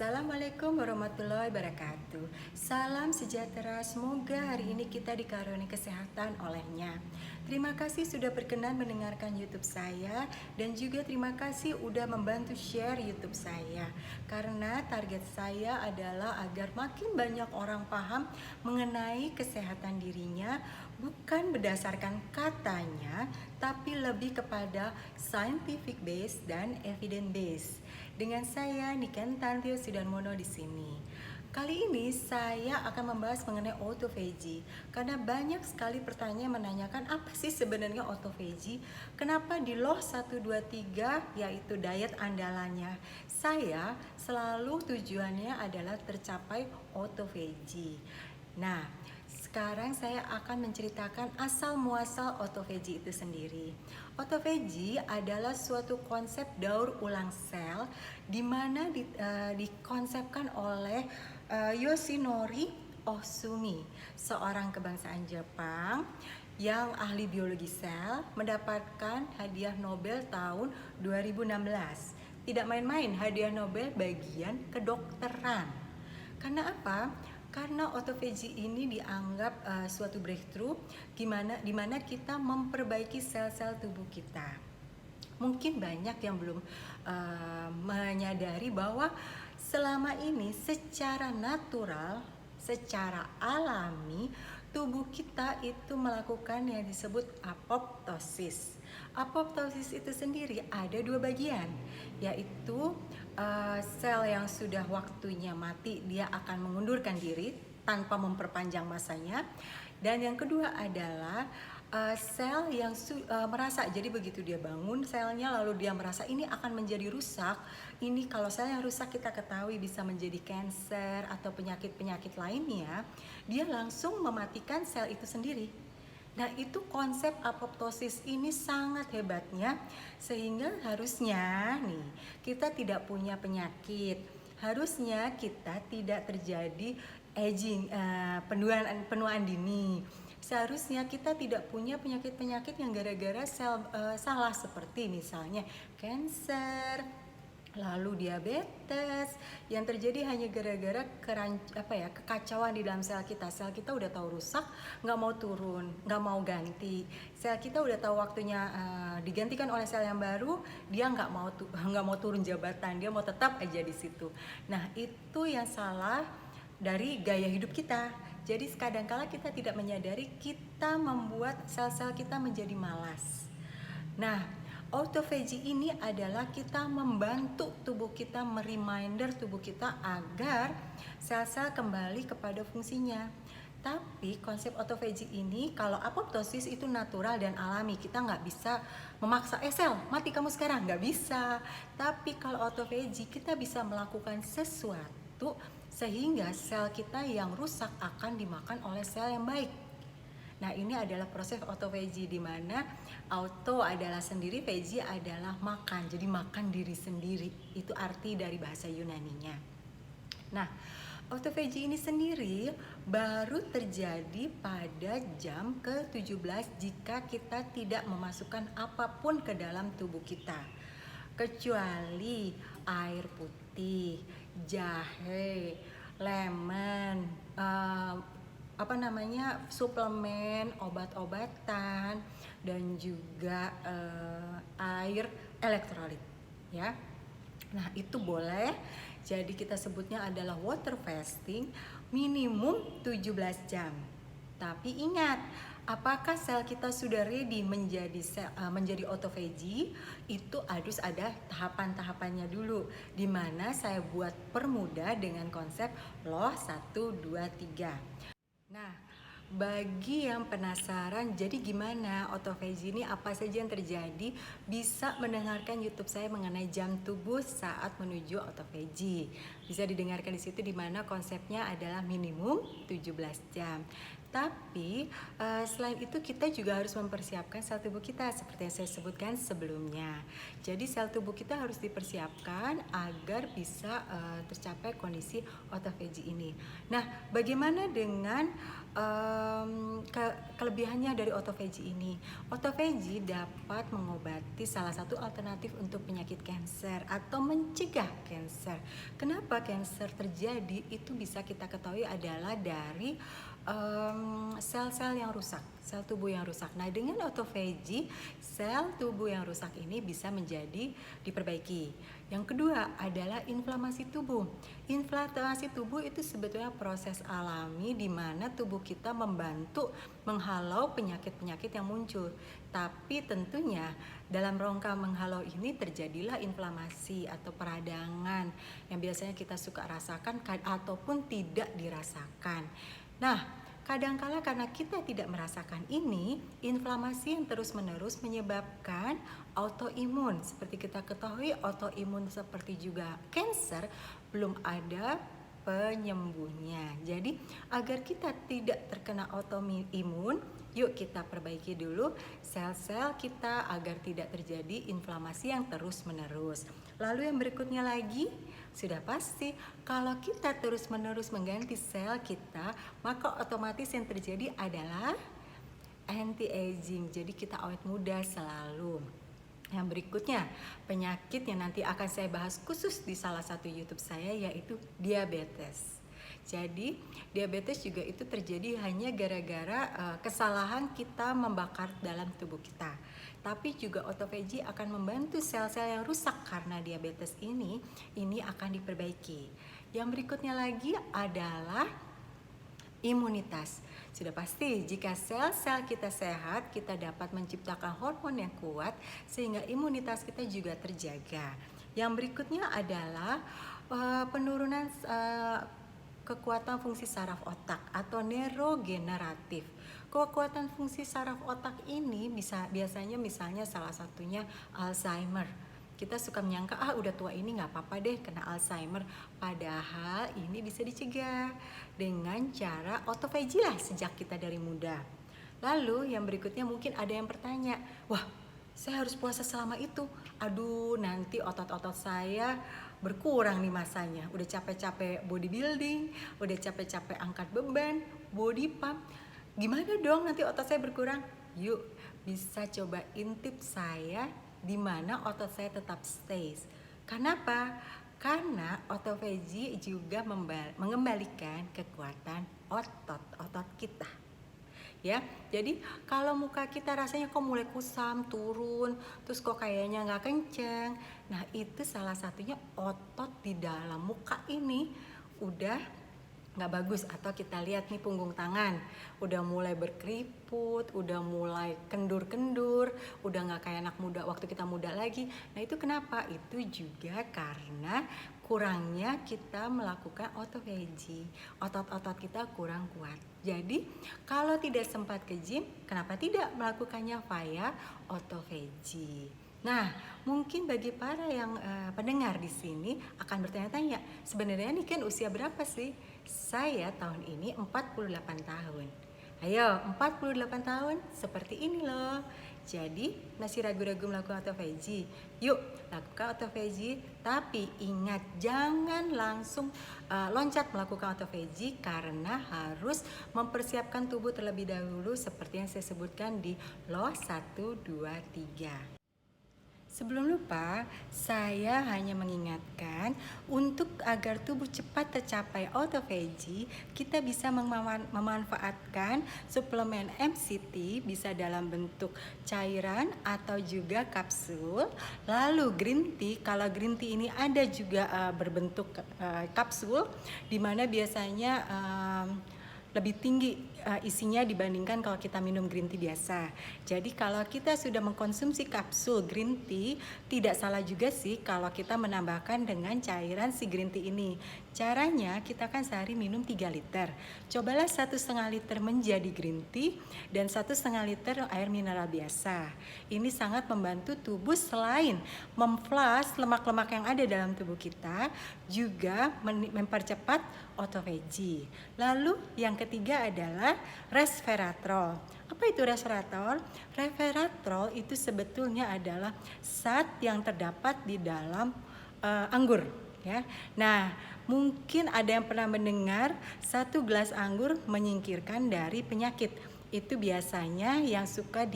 Assalamualaikum warahmatullahi wabarakatuh. Salam sejahtera, semoga hari ini kita dikaruniai kesehatan olehnya. Terima kasih sudah berkenan mendengarkan YouTube saya, dan juga terima kasih sudah membantu share YouTube saya. Karena target saya adalah agar makin banyak orang paham mengenai kesehatan dirinya, bukan berdasarkan katanya, tapi lebih kepada scientific base dan evidence base. Dengan saya Niken Tantio Sudarmono di sini. Kali ini saya akan membahas mengenai autophagy karena banyak sekali pertanyaan menanyakan apa sih sebenarnya autophagy? Kenapa di Law 123 yaitu diet andalannya saya selalu tujuannya adalah tercapai autophagy. Nah, sekarang saya akan menceritakan asal muasal autophagy itu sendiri. Autophagy adalah suatu konsep daur ulang sel di mana dikonsepkan oleh Yoshinori Ohsumi, seorang kebangsaan Jepang yang ahli biologi sel, mendapatkan hadiah Nobel tahun 2016. Tidak main-main, hadiah Nobel bagian kedokteran. Karena apa? Karena autophagy ini dianggap suatu breakthrough di mana kita memperbaiki sel-sel tubuh kita. Mungkin banyak yang belum menyadari bahwa selama ini secara natural, secara alami, tubuh kita itu melakukan yang disebut apoptosis. Apoptosis itu sendiri ada dua bagian, yaitu sel yang sudah waktunya mati dia akan mengundurkan diri tanpa memperpanjang masanya, dan yang kedua adalah sel yang merasa, jadi begitu dia bangun selnya lalu dia merasa ini akan menjadi rusak. Ini kalau sel yang rusak kita ketahui bisa menjadi kanker atau penyakit-penyakit lainnya, dia langsung mematikan sel itu sendiri. Nah, itu konsep apoptosis ini sangat hebatnya, sehingga harusnya nih kita tidak punya penyakit, harusnya kita tidak terjadi aging, penuaan dini. Seharusnya kita tidak punya penyakit-penyakit yang gara-gara sel salah, seperti misalnya kanker, lalu diabetes, yang terjadi hanya gara-gara kekacauan di dalam sel kita. Sel kita udah tahu rusak, nggak mau turun, nggak mau ganti. Sel kita udah tahu waktunya digantikan oleh sel yang baru, dia nggak mau turun jabatan, dia mau tetap aja di situ. Nah, itu yang salah dari gaya hidup kita. Jadi kadang-kala kita tidak menyadari kita membuat sel-sel kita menjadi malas. Nah, autophagy ini adalah kita membantu tubuh kita, mereminder tubuh kita agar sel-sel kembali kepada fungsinya. Tapi konsep autophagy ini, kalau apoptosis itu natural dan alami, kita nggak bisa memaksa sel mati kamu sekarang, nggak bisa. Tapi kalau autophagy kita bisa melakukan sesuatu sehingga sel kita yang rusak akan dimakan oleh sel yang baik. Nah, ini adalah proses autophagy, di mana auto adalah sendiri, phagy adalah makan. Jadi makan diri sendiri, itu arti dari bahasa Yunaninya. Nah, autophagy ini sendiri baru terjadi pada jam ke-17 jika kita tidak memasukkan apapun ke dalam tubuh kita, kecuali air putih, jahe, lemon, suplemen, obat-obatan, dan juga air elektrolit, ya. Nah, itu boleh. Jadi kita sebutnya adalah water fasting minimum 17 jam. Tapi ingat, apakah sel kita sudah ready menjadi autophagy? Itu harus ada tahapan-tahapannya dulu, di mana saya buat permudah dengan konsep Law 123. Nah, bagi yang penasaran, jadi gimana autophagy ini, apa saja yang terjadi, bisa mendengarkan YouTube saya mengenai jam tubuh saat menuju autophagy. Bisa didengarkan di situ, di mana konsepnya adalah minimum 17 jam. Tapi selain itu kita juga harus mempersiapkan sel tubuh kita seperti yang saya sebutkan sebelumnya. Jadi sel tubuh kita harus dipersiapkan agar bisa tercapai kondisi autophagy ini. Nah, bagaimana dengan kelebihannya dari autophagy ini? Autophagy dapat mengobati salah satu alternatif untuk penyakit kanker atau mencegah kanker. Kenapa kanker terjadi? Itu bisa kita ketahui adalah dari sel-sel yang rusak, sel tubuh yang rusak. Nah, dengan autophagy, sel tubuh yang rusak ini bisa menjadi diperbaiki. Yang kedua adalah inflamasi tubuh. Inflamasi tubuh itu sebetulnya proses alami di mana tubuh kita membantu menghalau penyakit-penyakit yang muncul. Tapi tentunya dalam rangka menghalau ini terjadilah inflamasi atau peradangan yang biasanya kita suka rasakan ataupun tidak dirasakan. Nah, kadangkala karena kita tidak merasakan ini, inflamasi yang terus-menerus menyebabkan autoimun. Seperti kita ketahui, autoimun seperti juga kanker belum ada penyembuhnya. Jadi, agar kita tidak terkena autoimun, yuk kita perbaiki dulu sel-sel kita agar tidak terjadi inflamasi yang terus-menerus. Lalu yang berikutnya lagi, sudah pasti kalau kita terus-menerus mengganti sel kita, maka otomatis yang terjadi adalah anti-aging. Jadi kita awet muda selalu. Yang berikutnya, penyakit yang nanti akan saya bahas khusus di salah satu YouTube saya yaitu diabetes. Jadi diabetes juga itu terjadi hanya gara-gara kesalahan kita membakar dalam tubuh kita. Tapi juga autophagy akan membantu sel-sel yang rusak karena diabetes ini akan diperbaiki. Yang berikutnya lagi adalah imunitas. Sudah pasti jika sel-sel kita sehat, kita dapat menciptakan hormon yang kuat sehingga imunitas kita juga terjaga. Yang berikutnya adalah penurunan kekuatan fungsi saraf otak atau neurogeneratif. Kekuatan fungsi saraf otak ini biasanya misalnya salah satunya Alzheimer. Kita suka menyangka udah tua ini nggak apa-apa deh kena Alzheimer. Padahal ini bisa dicegah dengan cara autophagy lah sejak kita dari muda. Lalu yang berikutnya mungkin ada yang bertanya, wah saya harus puasa selama itu. Aduh nanti otot-otot saya berkurang nih masanya. Udah capek-capek bodybuilding, udah capek-capek angkat beban, body pump. Gimana dong nanti otot saya berkurang? Yuk bisa coba intip saya di mana otot saya tetap stays. Kenapa? Karena autophagy juga mengembalikan kekuatan otot kita. Ya, jadi kalau muka kita rasanya kok mulai kusam, turun, terus kok kayaknya nggak kenceng. Nah itu salah satunya otot di dalam muka ini udah nggak bagus. Atau kita lihat nih punggung tangan udah mulai berkeriput, udah mulai kendur-kendur, udah nggak kayak anak muda waktu kita muda lagi. Nah itu kenapa? Itu juga karena kurangnya kita melakukan autophagy. Otot-otot kita kurang kuat. Jadi kalau tidak sempat ke gym, kenapa tidak melakukannya via autophagy? Nah, mungkin bagi para yang pendengar di sini akan bertanya-tanya, sebenarnya nih kan usia berapa sih? Saya tahun ini 48 tahun. Ayo, 48 tahun seperti ini loh. Jadi, masih ragu-ragu melakukan autophagy? Yuk, lakukan autophagy, tapi ingat jangan langsung loncat melakukan autophagy karena harus mempersiapkan tubuh terlebih dahulu seperti yang saya sebutkan di LOH 1, 2, 3. Sebelum lupa, saya hanya mengingatkan untuk agar tubuh cepat tercapai autophagy, kita bisa memanfaatkan suplemen MCT bisa dalam bentuk cairan atau juga kapsul. Lalu green tea, kalau green tea ini ada juga berbentuk kapsul, di mana biasanya lebih tinggi isinya dibandingkan kalau kita minum green tea biasa. Jadi kalau kita sudah mengkonsumsi kapsul green tea, tidak salah juga sih kalau kita menambahkan dengan cairan si green tea ini. Caranya kita kan sehari minum 3 liter. Cobalah 1,5 liter menjadi green tea dan 1,5 liter air mineral biasa. Ini sangat membantu tubuh selain memflush lemak-lemak yang ada dalam tubuh kita, juga mempercepat autophagy. Lalu yang ketiga adalah resveratrol. Apa itu resveratrol? Resveratrol itu sebetulnya adalah zat yang terdapat di dalam anggur, ya. Nah, mungkin ada yang pernah mendengar 1 gelas anggur menyingkirkan dari penyakit. Itu biasanya yang suka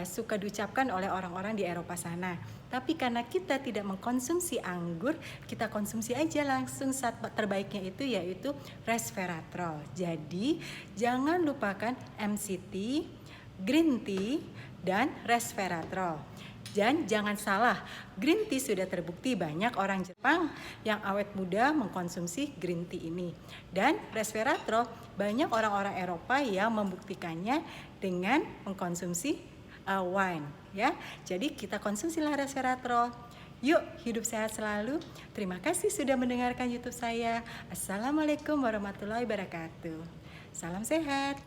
suka diucapkan oleh orang-orang di Eropa sana. Tapi karena kita tidak mengkonsumsi anggur, kita konsumsi aja langsung zat terbaiknya itu yaitu resveratrol. Jadi, jangan lupakan MCT, green tea, dan resveratrol. Dan jangan salah, green tea sudah terbukti banyak orang Jepang yang awet muda mengkonsumsi green tea ini. Dan resveratrol banyak orang-orang Eropa yang membuktikannya dengan mengkonsumsi wine, ya. Jadi kita konsumsilah resveratrol. Yuk, hidup sehat selalu. Terima kasih sudah mendengarkan YouTube saya. Assalamualaikum warahmatullahi wabarakatuh. Salam sehat.